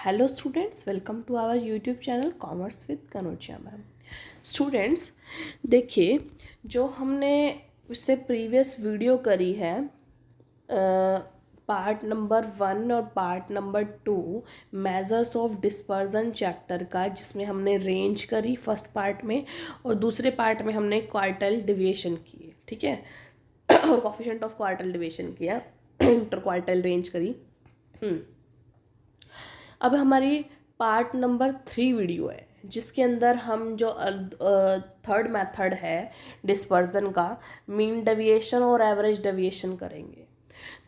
Hello students, welcome to our YouTube channel commerce with Kanojia ma'am. Students देखिए, जो हमने इससे प्रीवियस वीडियो करी है पार्ट नंबर 1 और part number 2 measures of dispersion chapter का, जिसमें हमने रेंज करी फर्स्ट पार्ट में और दूसरे पार्ट में हमने क्वार्टल डिविएशन किए, ठीक है, और कोफिशिएंट ऑफ क्वार्टल डिविएशन किया, इंटर क्वार्टल रेंज करी। अब हमारी पार्ट नंबर 3 वीडियो है, जिसके अंदर हम जो थर्ड मेथड है डिस्पर्जन का, मीन डेविएशन और एवरेज डेविएशन करेंगे।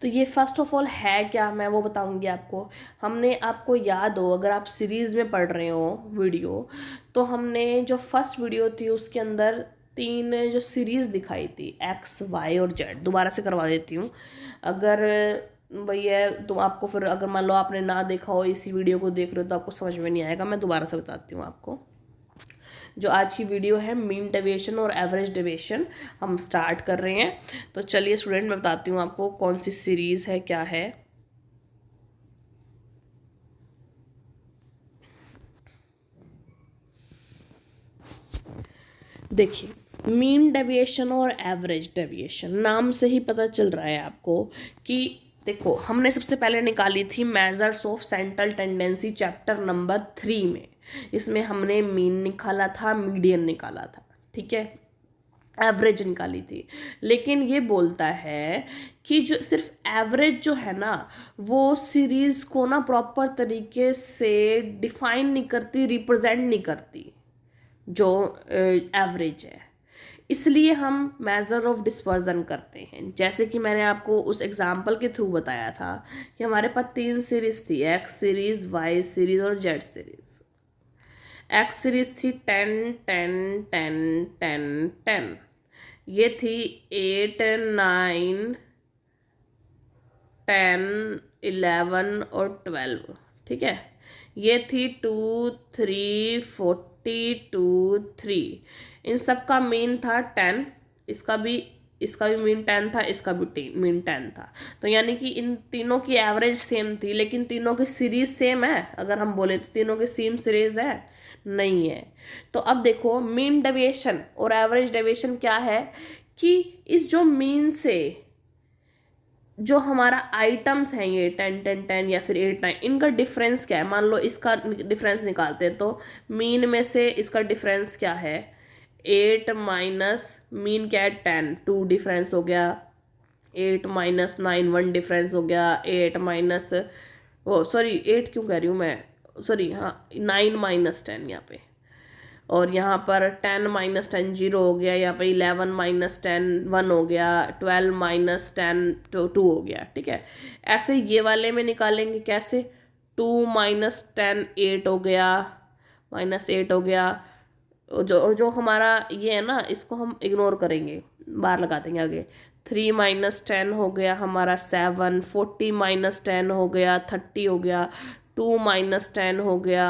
तो ये फर्स्ट ऑफ ऑल है क्या, मैं वो बताऊंगी आपको। हमने, आपको याद हो, अगर आप सीरीज़ में पढ़ रहे हो वीडियो, तो हमने जो फर्स्ट वीडियो थी उसके अंदर 3 जो सीरीज़ दिखाई थी, एक्स वाई और जेड। दोबारा से करवा देती हूँ, अगर भैया तो आपको फिर, अगर मान लो आपने ना देखा हो, इसी वीडियो को देख रहे हो, तो आपको समझ में नहीं आएगा। मैं दोबारा से बताती हूँ आपको। जो आज की वीडियो है मीन डेविएशन और एवरेज डेविएशन, हम स्टार्ट कर रहे हैं। तो चलिए स्टूडेंट, मैं बताती हूँ आपको कौन सी सीरीज़ है, क्या है। देखिए, मीन डेविएशन और एवरेज डेविएशन, नाम से ही पता चल रहा है आपको कि देखो, हमने सबसे पहले निकाली थी measures of central tendency chapter number 3 में। इसमें हमने मीन निकाला था, मीडियन निकाला था, ठीक है, एवरेज निकाली थी। लेकिन ये बोलता है कि जो सिर्फ एवरेज जो है ना, वो सीरीज को ना प्रॉपर तरीके से डिफाइन नहीं करती, रिप्रेजेंट नहीं करती जो एवरेज है। इसलिए हम मेजर ऑफ डिस्पर्जन करते हैं। जैसे कि मैंने आपको उस एग्जाम्पल के थ्रू बताया था कि हमारे पास 3 सीरीज थी, एक्स सीरीज, वाई सीरीज और जेड सीरीज। एक्स सीरीज थी 10 10 10 10 10, ये थी 8 9 10 11 और 12, ठीक है। ये थी 2 3 40 2 3। इन सब का मीन था 10, इसका भी मीन 10 था, इसका भी मीन 10 था। तो यानी कि इन तीनों की एवरेज सेम थी, लेकिन तीनों की सीरीज सेम है। अगर हम बोले तो तीनों की सेम सीरीज है, नहीं है। तो अब देखो, मीन डेविएशन और एवरेज डेविएशन क्या है कि इस जो मीन से जो हमारा आइटम्स हैं, ये 10 10 10 या फिर 8 9, इनका डिफरेंस क्या है। मान लो इसका डिफरेंस निकालते हैं, तो मीन में से इसका डिफरेंस क्या है, 8 माइनस मीन क्या है 10, 2 डिफरेंस हो गया। 8 माइनस 9, 1 डिफरेंस हो गया। 8 माइनस, ओ सॉरी 8 क्यों कह रही हूँ मैं, सॉरी, हाँ 9 माइनस 10 यहाँ पे, और यहाँ पर 10 माइनस 10 जीरो हो गया। यहाँ पे 11 माइनस 10 1 हो गया। 12 माइनस 10 2 हो गया, ठीक है। ऐसे ये वाले में निकालेंगे कैसे, 2 माइनस 10 8 हो गया, माइनस 8 हो गया। जो हमारा ये है ना, इसको हम इग्नोर करेंगे, बाहर लगा देंगे आगे। 3 माइनस 10 हो गया हमारा 7। 40 माइनस 10 हो गया 30 हो गया। 2 माइनस 10 हो गया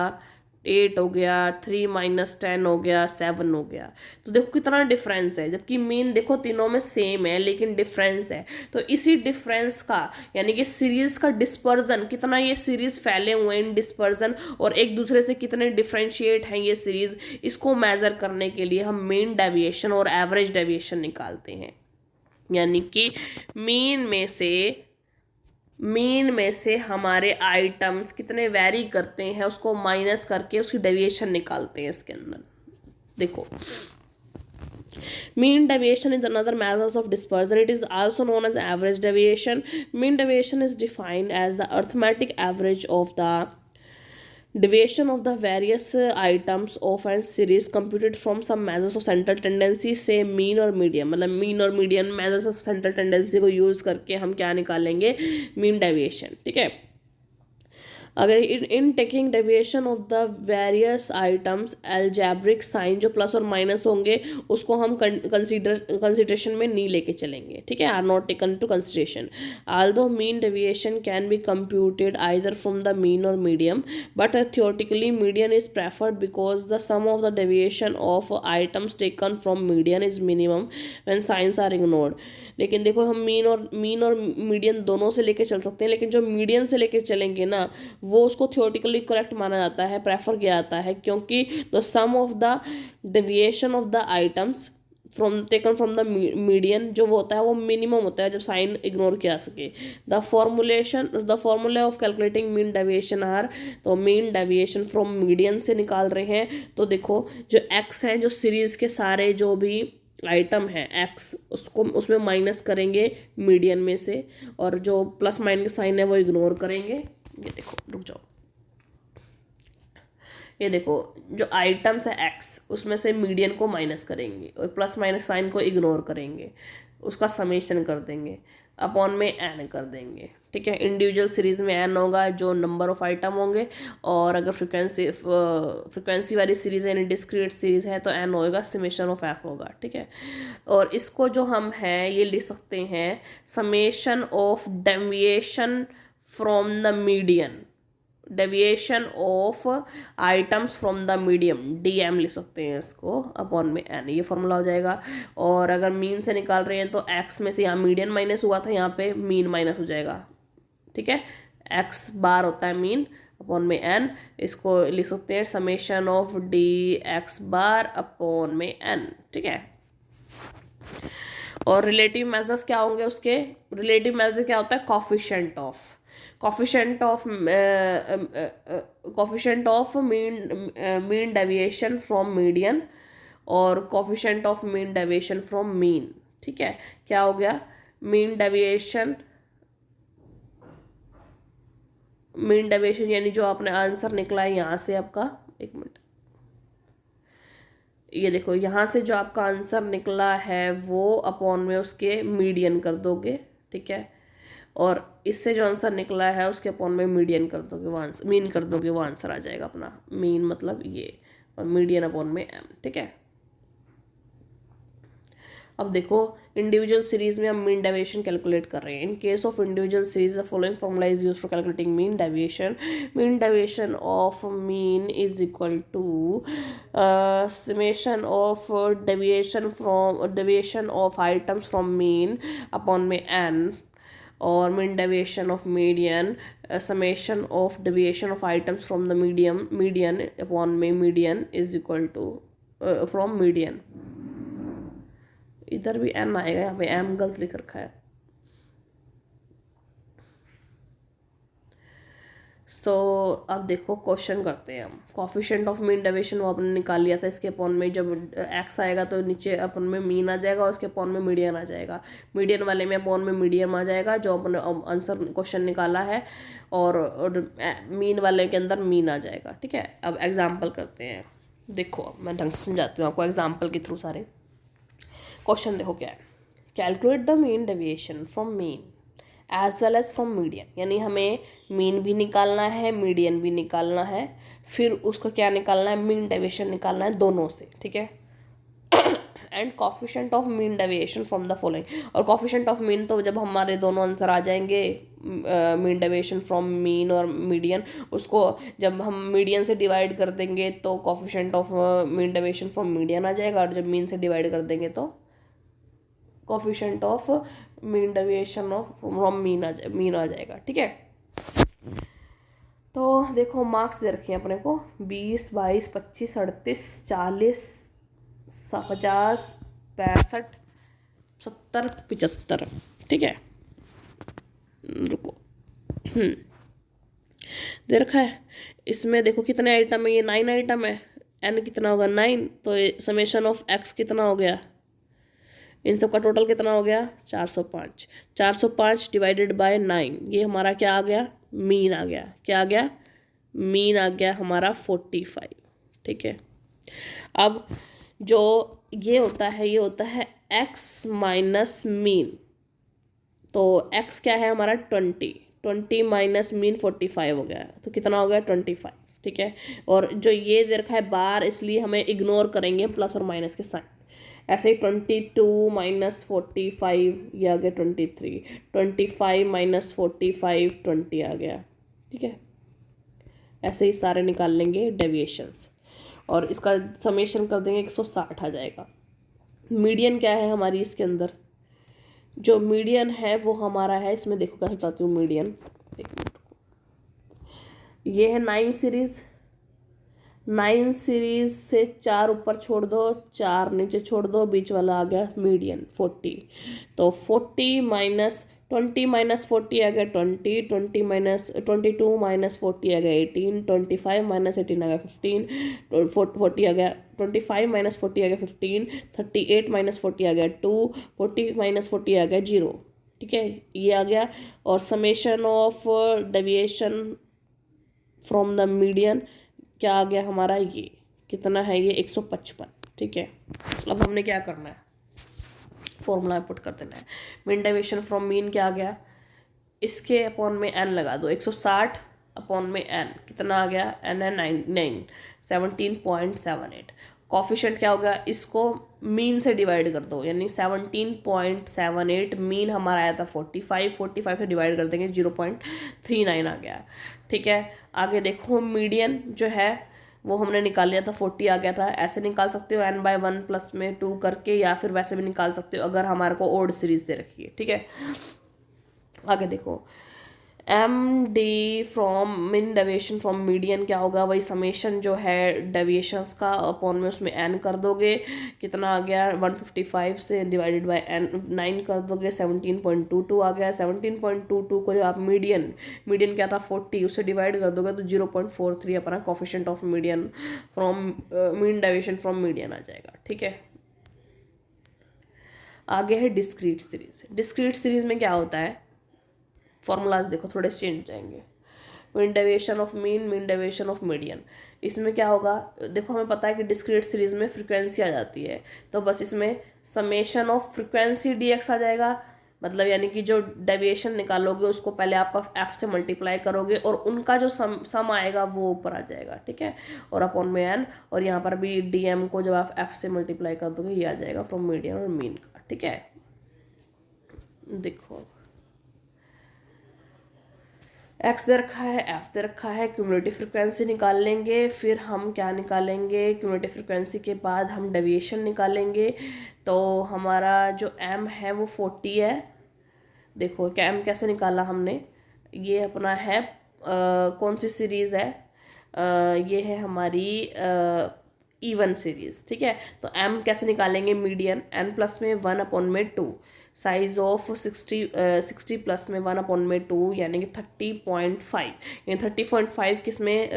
8 हो गया। 3 माइनस 10 हो गया 7 हो गया। तो देखो कितना डिफरेंस है, जबकि मीन देखो तीनों में सेम है, लेकिन डिफरेंस है। तो इसी डिफरेंस का, यानी कि सीरीज का डिस्पर्जन, कितना ये सीरीज फैले हुए हैं इन डिस्पर्जन, और एक दूसरे से कितने डिफ्रेंशिएट हैं ये सीरीज, इसको मेजर करने के लिए हम मीन डेविएशन और एवरेज डेविएशन निकालते हैं। यानी कि मीन में से हमारे आइटम्स कितने वेरी करते हैं, उसको माइनस करके उसकी डेविएशन निकालते हैं इसके अंदर। देखो, mean deviation is another measure of dispersion. It is also known as average deviation. Mean deviation is defined as the arithmetic average of the deviation of the various items of a series computed from some measures of central tendency, say mean और median। मतलब mean और median measures of central tendency को use करके हम क्या निकालेंगे, mean deviation, ठीक है। अगर in taking deviation of the various items, algebraic sign जो प्लस और माइनस होंगे उसको हम कंसिडरेशन में नहीं लेके चलेंगे, ठीक है, are not taken to consideration. Although mean deviation can be computed either from the mean और medium, but theoretically median is preferred because the sum of the deviation of items taken from median is minimum when signs are ignored. लेकिन देखो, हम mean और median दोनों से लेके चल सकते हैं, लेकिन जो मीडियन से लेके चलेंगे ना, वो उसको थियोरेटिकली करेक्ट माना जाता है, प्रेफर किया जाता है, क्योंकि the sum of the deviation of the items taken from the median जो वो होता है वो मिनिमम होता है जब साइन इग्नोर किया सके। The formula of calculating mean deviation are, तो मीन डेविएशन फ्रॉम मीडियन से निकाल रहे हैं। तो देखो जो एक्स है, जो सीरीज के सारे जो भी आइटम है एक्स, उसको उसमें माइनस करेंगे मीडियन में से, और जो प्लस माइनस साइन है वो इग्नोर करेंगे। ये देखो, रुक जाओ, ये देखो जो आइटम्स है एक्स, उसमें से मीडियन को माइनस करेंगे और प्लस माइनस साइन को इग्नोर करेंगे, उसका समेशन कर देंगे, अपॉन में एन कर देंगे। ठीक है, इंडिविजुअल सीरीज में एन होगा जो नंबर ऑफ आइटम होंगे, और अगर फ्रिक्वेंसी वाली सीरीज है यानी डिस्क्रीट सीरीज है तो एन होगा, समेशन ऑफ एफ होगा। ठीक है, और इसको जो हम है ये लिख सकते हैं summation of deviation from the median, deviation of items from the medium, DM लिख सकते हैं इसको, अपॉन में एन, ये फॉर्मूला हो जाएगा। और अगर मीन से निकाल रहे हैं तो एक्स में से यहाँ मीडियन माइनस हुआ था, यहाँ पे मीन माइनस हो जाएगा। ठीक है, एक्स बार होता है मीन, अपॉन में एन, इसको लिख सकते हैं summation of DX bar upon में एन। ठीक है, और रिलेटिव मेजर्स क्या होंगे उसके, रिलेटिव मेजर क्या होता है, coefficient of mean deviation from median और coefficient of mean deviation from mean. ठीक है, क्या हो गया, मीन डेविएशन यानी जो आपने आंसर निकला है यहाँ से आपका, एक मिनट, ये देखो यहाँ से जो आपका आंसर निकला है वो अपॉन में उसके मीडियन कर दोगे। ठीक है, और इससे जो आंसर निकला है उसके अपॉन में मीडियन कर दोगे, वो आंसर मीन कर दोगे, वो आंसर आ जाएगा अपना, मीन मतलब ये, और मीडियन अपॉन में एम। ठीक है, अब देखो इंडिविजुअल सीरीज में हम मीन डेविएशन कैलकुलेट कर रहे हैं। In case of individual series the following formula is used for calculating mean deviation of mean is equal to summation of deviation of items from mean upon में N, और mean deviation of median summation of deviation of items from the median upon में median is equal to from median. इधर भी N आएगा, यहाँ पे M गलत लिख रखा है। सो अब देखो क्वेश्चन करते हैं हम, कॉफिशिएंट ऑफ मीन डेविएशन वो अपने निकाल लिया था, इसके अपॉन में जब एक्स आएगा तो नीचे अपन में मीन आ जाएगा और उसके अपॉन में मीडियन आ जाएगा, मीडियन वाले में अपॉन में मीडियन आ जाएगा जो अपने आंसर क्वेश्चन निकाला है, और मीन वाले के अंदर मीन आ जाएगा। ठीक है, अब एग्जाम्पल करते हैं, देखो मैं ढंग से समझाती हूँ आपको एग्जाम्पल के थ्रू सारे। क्वेश्चन देखो क्या है, calculate the mean deviation from mean as well as from median, यानी हमें मीन भी निकालना है, मीडियन भी निकालना है, फिर उसको क्या निकालना है, मीन डेविएशन निकालना है दोनों से। ठीक है, and coefficient of mean deviation from the following, और कॉफिशिएंट ऑफ मीन तो जब हमारे दोनों आंसर आ जाएंगे मीन डेविएशन फ्रॉम मीन और मीडियन, उसको जब हम मीडियन से डिवाइड कर देंगे तो coefficient of mean deviation from median आ जाएगा, और जब मीन से डिवाइड कर देंगे तो coefficient of mean deviation of from mean आ जाएगा। ठीक है, तो देखो मार्क्स दे रखे हैं अपने को 20, 22, 25, 38, 40, 50, 65, 70, 75। ठीक है, रुको, दे रखा है, इसमें देखो कितने आइटम है, ये 9 आइटम है, एन कितना होगा 9, तो समेशन ऑफ एक्स कितना हो गया, इन सब का टोटल कितना हो गया 405, 405 डिवाइडेड बाय 9, ये हमारा क्या आ गया, मीन आ गया, क्या आ गया, मीन आ गया हमारा 45। ठीक है, अब जो ये होता है ये होता है x माइनस मीन, तो x क्या है हमारा 20 माइनस मीन 45 हो गया, तो कितना हो गया 25। ठीक है, और जो ये दे रखा है बार, इसलिए हमें इग्नोर करेंगे प्लस और माइनस के साइन, ऐसे ही 22 माइनस 45 ये आ गया 23, 25 माइनस 45 20 आ गया। ठीक है, ऐसे ही सारे निकाल लेंगे डेविएशंस, और इसका समेशन कर देंगे 160 आ जाएगा। मीडियन क्या है हमारी इसके अंदर, जो मीडियन है वो हमारा है, इसमें देखो कैसे बताती हूँ मीडियन, एक मिनट, ये है 9 सीरीज, 9 सीरीज से 4 ऊपर छोड़ दो, 4 नीचे छोड़ दो, बीच वाला आ गया मीडियन 40। तो 40 माइनस 20 माइनस 40 आ गया 20, 20 माइनस 22 माइनस 40 आ गया 18, 25 माइनस 18 आ गया 15, 40 आ गया 25 माइनस 40 आ गया 15, 38 माइनस 40 आ गया 2, 40 माइनस 40 आ गया 0। ठीक है, ये आ गया। और summation of deviation from the median क्या आ गया हमारा, ये कितना है, ये 155। ठीक है, अब हमने क्या करना है, फॉर्मूला पुट कर देना है। मीन डेविएशन फ्रॉम मीन क्या आ गया, इसके अपॉन में एन लगा दो, 160 अपॉन में एन कितना आ गया, एन है 9 17.78। कॉफिशेंट क्या होगा, इसको मीन से डिवाइड कर दो, यानी 17.78 मीन हमारा आया था 45, 45 से डिवाइड कर देंगे 0.39 आ गया। ठीक है, आगे देखो मीडियन जो है वो हमने निकाल लिया था 40 आ गया था। ऐसे निकाल सकते हो n/1 प्लस में 2 करके, या फिर वैसे भी निकाल सकते हो अगर हमारे को ओड सीरीज दे रखी है। ठीक है, आगे देखो M D from mean deviation from median क्या होगा, वही समेशन जो है डेविएशंस का अपॉन में उसमें एन कर दोगे, कितना आ गया 155 से डिवाइडेड बाय एन 9 कर दोगे 17.22 आ गया। 17.22 को जो आप मीडियन क्या था 40, उससे डिवाइड कर दोगे तो 0.43 अपना coefficient of median from mean deviation from median आ जाएगा। ठीक है, आगे है डिस्क्रीट सीरीज। डिस्क्रीट सीरीज में क्या होता है, फॉर्मूलाज देखो थोड़े चेंज हो जाएंगे। Mean deviation of mean deviation of median, इसमें क्या होगा, देखो हमें पता है कि डिस्क्रीट सीरीज में फ्रीक्वेंसी आ जाती है, तो बस इसमें समेशन ऑफ फ्रीक्वेंसी dx आ जाएगा। मतलब यानी कि जो डेविएशन निकालोगे उसको पहले आप f से मल्टीप्लाई करोगे और उनका जो सम आएगा वो ऊपर आ जाएगा। ठीक है, और अपॉन में n, और यहाँ पर भी dm को जब आप f से मल्टीप्लाई कर दोगे ये आ जाएगा फ्रॉम मीडियन और मीन का। ठीक है, देखो एक्स दे रखा है, एफ दे रखा है, क्यूमुलेटिव फ्रिक्वेंसी निकाल लेंगे, फिर हम क्या निकालेंगे, क्यूमुलेटिव फ्रिक्वेंसी के बाद हम डेविएशन निकालेंगे। तो हमारा जो एम है वो 40 है। देखो क्या एम कैसे निकाला हमने, ये अपना है कौन सी सीरीज़ है, ये है हमारी इवन सीरीज। ठीक है, तो एम कैसे निकालेंगे, मीडियन एन प्लस में 1 अपॉन में 2, साइज ऑफ 60 प्लस में 1 अपॉन में 2 यानी कि 30.5, यानी 30.5 किस में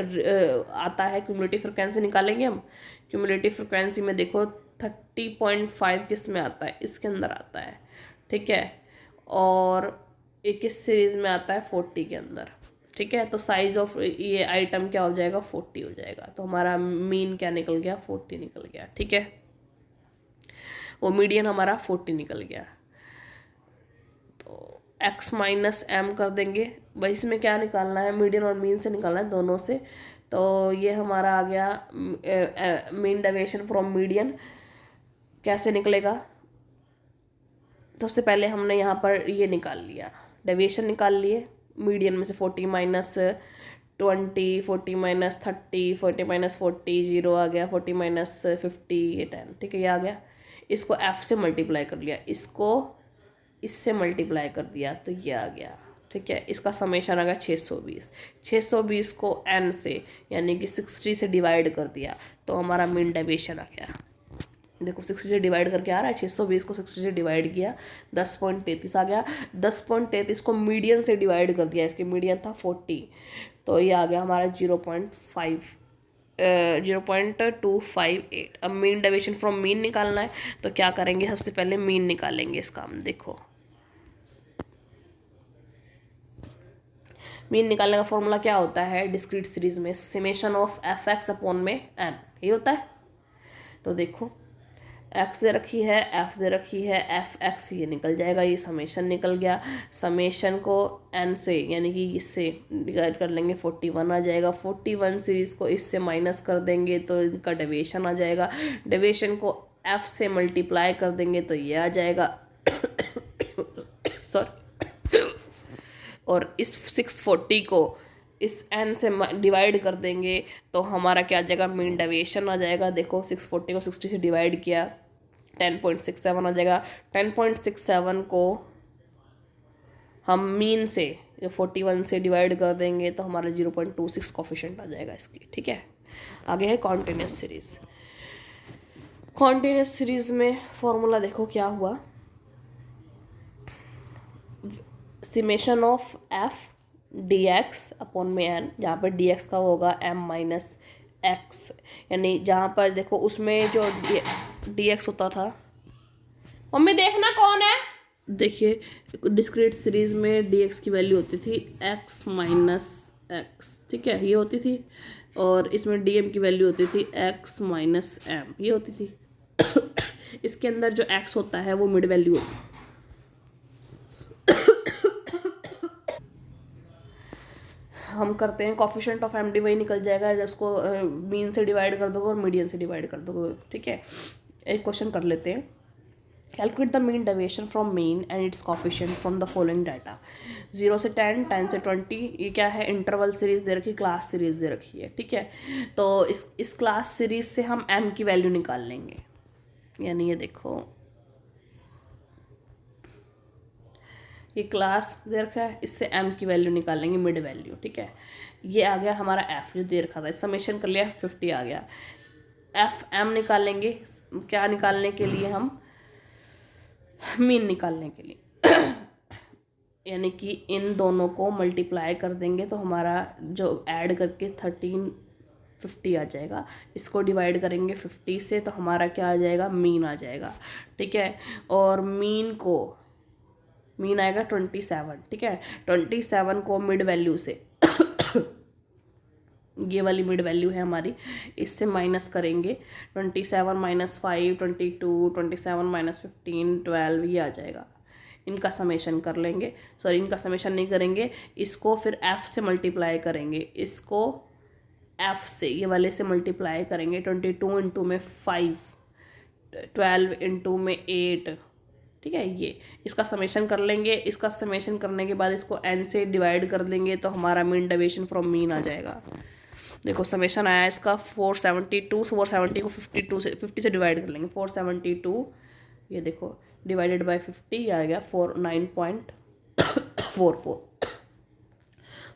आता है, क्यूमुलेटिव फ्रिक्वेंसी निकालेंगे हम। क्यूमुलेटिव फ्रिक्वेंसी में देखो 30.5 किस में आता है, इसके अंदर आता है। ठीक है, और एक किस सीरीज में आता है 40 के अंदर। ठीक है, तो साइज ऑफ ये आइटम क्या हो जाएगा 40 हो जाएगा, तो हमारा मीन क्या निकल गया 40 निकल गया। ठीक है, वो मीडियन हमारा 40 निकल गया। तो x माइनस एम कर देंगे, भाई इसमें क्या निकालना है, मीडियन और मीन से निकालना है, दोनों से। तो ये हमारा आ गया मीन डेविएशन फ्रॉम मीडियन कैसे निकलेगा, सबसे पहले हमने यहाँ पर ये निकाल लिया, डेविएशन निकाल लिए, मीडियन में से 40 माइनस 20, 40 माइनस 30, 40 माइनस 40 0 आ गया, 40 माइनस 50 ये 10। ठीक है, ये आ गया, इसको f से मल्टीप्लाई कर लिया, इसको इससे मल्टीप्लाई कर दिया तो ये आ गया। ठीक है, इसका समेशन आ गया 620, 620 को n से यानी कि 60 से डिवाइड कर दिया तो हमारा मीन डेविएशन आ गया। देखो 60 से डिवाइड करके आ रहा है, 620 को 60 से डिवाइड किया 10.33 आ गया। 10.33 को मीडियन से डिवाइड कर दिया, इसके मीडियन था 40, तो ये आ गया हमारा 0.258। अब मीन डेविएशन फ्रॉम मीन निकालना है, तो क्या करेंगे, सबसे पहले मीन निकालेंगे इसका हम। देखो मीन निकालने का फॉर्मूला क्या होता है डिस्क्रीट सीरीज में, summation of F x upon में एन, ये होता है। तो देखो एक्स दे रखी है, एफ दे रखी है, एफ एक्स ये निकल जाएगा, ये समेशन निकल गया। समेशन को एन से यानी कि इससे डिवाइड कर लेंगे 41 आ जाएगा। 41 सीरीज़ को इससे माइनस कर देंगे तो इनका डेविएशन आ जाएगा। डेविएशन को एफ से मल्टीप्लाई कर देंगे तो ये आ जाएगा सॉरी, और इस 640 को इस n से डिवाइड कर देंगे तो हमारा क्या आ जाएगा, मीन डेविएशन आ जाएगा। देखो 640 को 60 से डिवाइड किया 10.67 आ जाएगा। 10.67 को हम मीन से 41 से डिवाइड कर देंगे तो हमारा 0.26 कोफिशिएंट आ जाएगा इसकी, ठीक है। आगे है कॉन्टिन्यूस सीरीज। कॉन्टिन्यूस सीरीज में फॉर्मूला देखो क्या हुआ, summation of F D X upon में एन, जहाँ पर डी एक्स का होगा एम माइनस एक्स, यानी जहाँ पर देखो उसमें जो डी एक्स होता था, मम्मी देखना कौन है, देखिए डिस्क्रीट सीरीज में डी एक्स की वैल्यू होती थी एक्स माइनस एक्स, ठीक है, ये होती थी, और इसमें डी एम की वैल्यू होती थी एक्स माइनस एम, ये होती थी। इसके अंदर जो एक्स होता है वो मिड वैल्यू होती है। हम करते हैं कोफिशिएंट ऑफ एम डी, वही निकल जाएगा जब उसको मीन से डिवाइड कर दोगे और मीडियन से डिवाइड कर दोगे, ठीक है। एक क्वेश्चन कर लेते हैं, calculate the mean deviation from mean and it's coefficient from the following data. 0 से 10, 10 से 20, ये क्या है, इंटरवल सीरीज दे रखी, क्लास सीरीज दे रखी है, ठीक है। तो इस क्लास सीरीज से हम एम की वैल्यू निकाल लेंगे, यानी ये देखो ये क्लास दे रखा है, इससे एम की वैल्यू निकाल लेंगे, मिड वैल्यू, ठीक है। ये आ गया हमारा एफ जो दे रखा था, समेशन कर लिया, 50 आ गया। एफ एम निकालेंगे, क्या निकालने के लिए, हम मीन निकालने के लिए यानी कि इन दोनों को मल्टीप्लाई कर देंगे तो हमारा जो ऐड करके 1350 आ जाएगा। इसको डिवाइड करेंगे 50 से तो हमारा क्या आ जाएगा, मीन आ जाएगा, ठीक है। और मीन आएगा 27, ठीक है। 27 को मिड वैल्यू से ये वाली मिड वैल्यू है हमारी, इससे माइनस करेंगे 27 माइनस 5 22, 27 माइनस 15 12, ये आ जाएगा। इनका समेशन कर लेंगे, सॉरी इनका समेशन नहीं करेंगे, इसको फिर f से मल्टीप्लाई करेंगे, इसको f से ये वाले से मल्टीप्लाई करेंगे, 22 इंटू में 5, 12 इंटू में 8, ठीक है। ये इसका समेशन कर लेंगे, इसका समेशन करने के बाद इसको n से डिवाइड कर देंगे तो हमारा मीन डेविएशन फ्रॉम मीन आ जाएगा। देखो समेशन आया इसका 472, 470 को 50 से डिवाइड कर लेंगे, 472 ये देखो डिवाइडेड बाय 50 आ गया 49.44।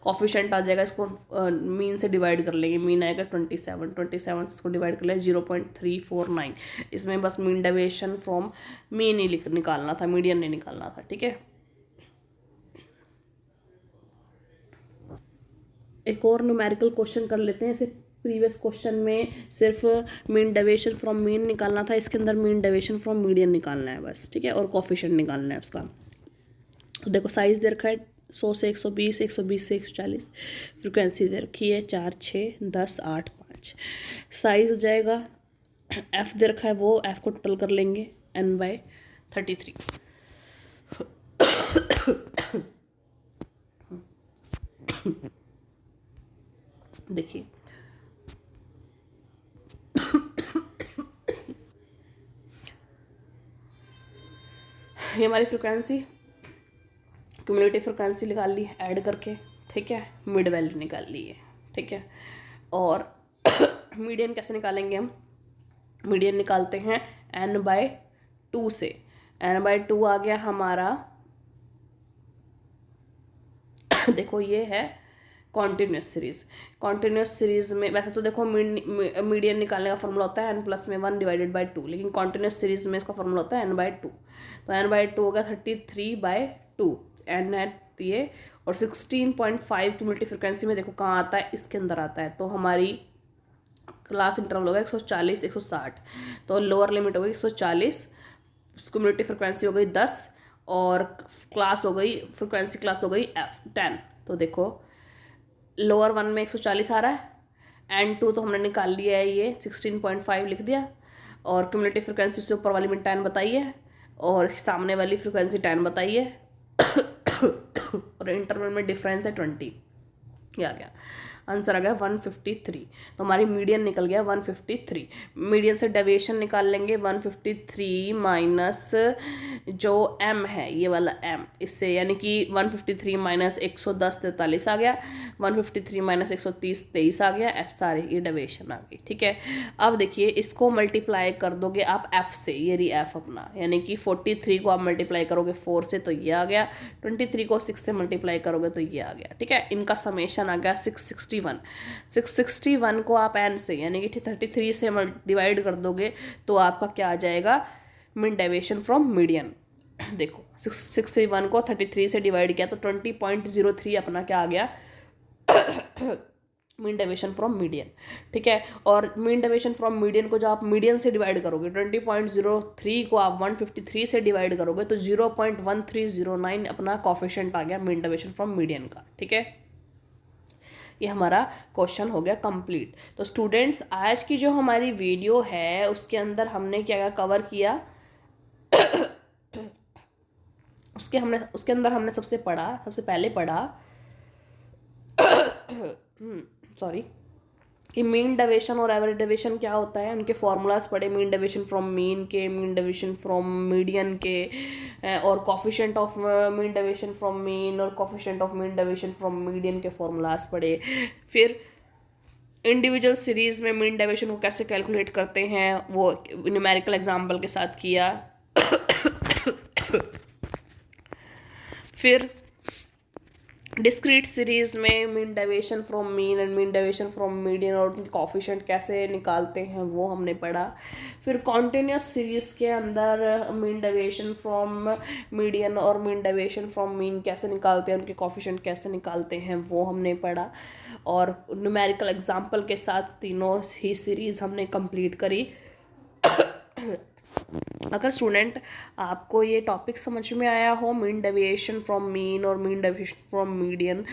कॉफिशिएंट आ जाएगा, इसको मीन से डिवाइड कर लेंगे, मीन आएगा 27, 27 इसको डिवाइड कर लिया 0.349। इसमें बस mean deviation from mean he निकालना था, मीडियन नहीं निकालना था, ठीक है। एक और न्यूमेरिकल क्वेश्चन कर लेते हैं। ऐसे प्रीवियस क्वेश्चन में सिर्फ मीन डेविएशन फ्रॉम मीन निकालना था, इसके अंदर मीन डेविएशन फ्रॉम मीडियन निकालना है बस, ठीक है, और कोफिशिएंट निकालना है उसका। तो देखो साइज दे रखा है 100 से 120, 120 से 140, फ्रिक्वेंसी दे रखी है 4 6 10 8 5। साइज हो जाएगा, एफ दे रखा है वो एफ को टोटल कर लेंगे n/33। देखिए ये हमारी फ्रिक्वेंसी, क्यूमुलेटिव फ्रिक्वेंसी निकाल ली ऐड करके, ठीक है, मिड वैल्यू निकाल ली है, ठीक है। और मीडियन कैसे निकालेंगे हम, मीडियन निकालते हैं n/2 से, n/2 आ गया हमारा देखो ये है कॉन्टिन्यूस सीरीज। कॉन्टिन्यूस सीरीज में वैसे तो देखो मीडियन निकालने का फॉर्मूला होता है n+1 डिवाइडेड बाई 2, लेकिन कॉन्टिन्यूस सीरीज में इसका फॉर्मूला होता है n/2। तो n/2 हो गया 33/2 n है ये, और 16.5 क्यूमुलेटिव फ्रिक्वेंसी में देखो कहाँ आता है, इसके अंदर आता है। तो हमारी क्लास इंटरवल होगा 140 160, तो लोअर लिमिट हो गई 140, क्यूमुलेटिव फ्रिक्वेंसी हो गई 10, और क्लास हो गई फ्रिक्वेंसी क्लास हो गई f10। तो देखो लोअर वन में 140 आ रहा है, n2 तो हमने निकाल लिया है, ये 16.5 लिख दिया, और क्यूमुलेटिव फ्रिक्वेंसी से ऊपर वाली में 10 बताई है, और सामने वाली फ्रिक्वेंसी 10 बताई है, और इंटरवल में डिफरेंस है 20। ये आ गया आंसर आ गया 153। तो हमारी मीडियन निकल गया 153। मीडियन से डेविएशन निकाल लेंगे 153 माइनस जो m है ये वाला m, इससे यानी कि 153 माइनस 110 43 आ गया, 153 माइनस 130 23 आ गया, ऐसा सारे ये डेविएशन आ गई। ठीक है, अब देखिए इसको मल्टीप्लाई कर दोगे आप f से, ये रही f अपना, यानी कि 43 को आप मल्टीप्लाई करोगे 4 से तो ये आ गया, 23 को 6 से मल्टीप्लाई करोगे तो ये आ गया। ठीक है, इनका समेशन आ गया 661। 661 को आप n से यानी कि 33 से डिवाइड कर दोगे तो आपका क्या आ जाएगा, मीन डेविएशन फ्रॉम मीडियन। देखो 661 को 33 से डिवाइड किया तो 20.03 अपना क्या आ गया, मीन डेविएशन फ्रॉम मीडियन। ठीक है, और मीन डेविएशन फ्रॉम मीडियन को जब आप मीडियन से डिवाइड करोगे 20.03 को आप 153 से डिवाइड करोगे तो 0.1309 अपना कोफिशिएंट आ गया मीन डेविएशन फ्रॉम मीडियन का। ठीक है, ये हमारा क्वेश्चन हो गया कंप्लीट। तो स्टूडेंट्स आज की जो हमारी वीडियो है उसके अंदर हमने क्या कवर किया, उसके अंदर हमने सबसे पहले पढ़ा सॉरी कि मीन डेविएशन और एवरेज डेविएशन क्या होता है, उनके फॉर्मूलाज पढ़े, मीन डेविएशन फ्रॉम मीन के, मीन डेविएशन फ्रॉम मीडियन के, और coefficient of mean deviation from mean और coefficient of mean deviation from median के फॉर्मूलाज पढ़े। फिर इंडिविजुअल सीरीज में मीन डेविएशन को कैसे कैलकुलेट करते हैं वो न्यूमेरिकल एग्जाम्पल के साथ किया। फिर डिस्क्रीट सीरीज में mean deviation from mean and mean deviation from median और उनके कोफिशिएंट कैसे निकालते हैं वो हमने पढ़ा। फिर कॉन्टिन्यूस सीरीज के अंदर मीन डेविएशन फ्रॉम मीडियन और मीन डेविएशन फ्रॉम मीन कैसे निकालते हैं, उनके कोफिशिएंट कैसे निकालते हैं वो हमने पढ़ा, और न्यूमेरिकल एग्जाम्पल के साथ तीनों ही सीरीज हमने कंप्लीट करी। अगर स्टूडेंट आपको ये टॉपिक समझ में आया हो, मीन डेविएशन फ्रॉम मीन और मीन डेविएशन फ्रॉम मीडियन,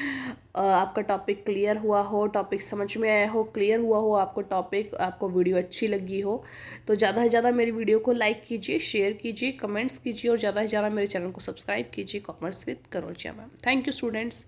आपका टॉपिक क्लियर हुआ हो, टॉपिक समझ में आया हो, क्लियर हुआ हो आपको टॉपिक, आपको वीडियो अच्छी लगी हो तो ज़्यादा से ज़्यादा मेरी वीडियो को लाइक कीजिए, शेयर कीजिए, कमेंट्स कीजिए और ज़्यादा से ज़्यादा मेरे चैनल को सब्सक्राइब कीजिए। Commerce with Karojia ma'am. Thank you students.